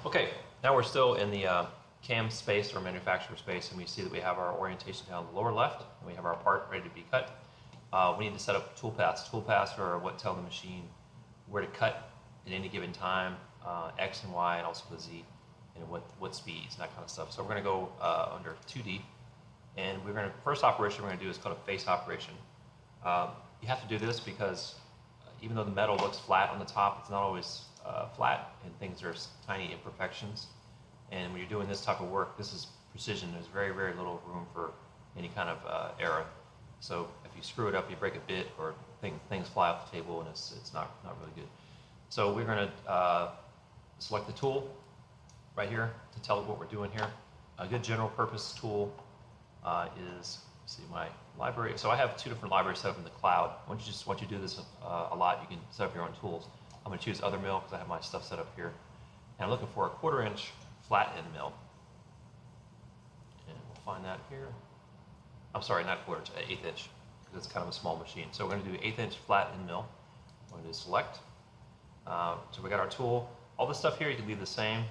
Okay, now we're still in the CAM space or manufacturer space, and we see that we have our orientation down the lower left, and we have our part ready to be cut. We need to set up toolpaths. Toolpaths are what tell the machine where to cut at any given time, X and Y, and also the Z, and what speeds and that kind of stuff. So we're going to go under 2D, and first operation we're going to do is called a face operation. You have to do this because even though the metal looks flat on the top, it's not always flat, and things are tiny imperfections. And when you're doing this type of work, this is precision. There's very, very little room for any kind of error. So if you screw it up, you break a bit, or things fly off the table, and it's not really good. So we're going to select the tool right here to tell it what we're doing here. A good general purpose tool is, see my library. So I have two different libraries set up in the cloud. Once you do this a lot, you can set up your own tools. I'm going to choose other mill because I have my stuff set up here. And I'm looking for a 1/4 inch flat end mill. And we'll find that here. I'm sorry, not 1/4 inch, 1/8 inch, because it's kind of a small machine. So we're going to do 1/8 inch flat end mill. We're going to do select. So we got our tool. All this stuff here you can leave the same,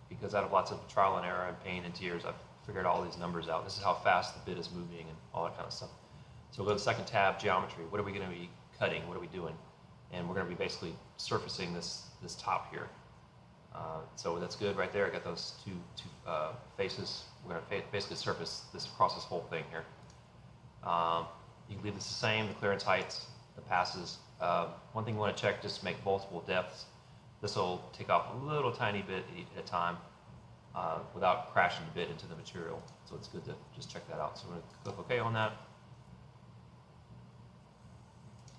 because out of lots of trial and error and pain and tears, I've figured all these numbers out. This is how fast the bit is moving and all that kind of stuff. So we'll go to the second tab, geometry. What are we going to be cutting? What are we doing? And we're going to be basically surfacing this top here. So that's good right there. I got those two faces. We're going to basically surface this across this whole thing here. You can leave this the same, the clearance heights, the passes. One thing you want to check, just make multiple depths. This will take off a little tiny bit at a time without crashing the bit into the material. So it's good to just check that out. So we're going to click OK on that.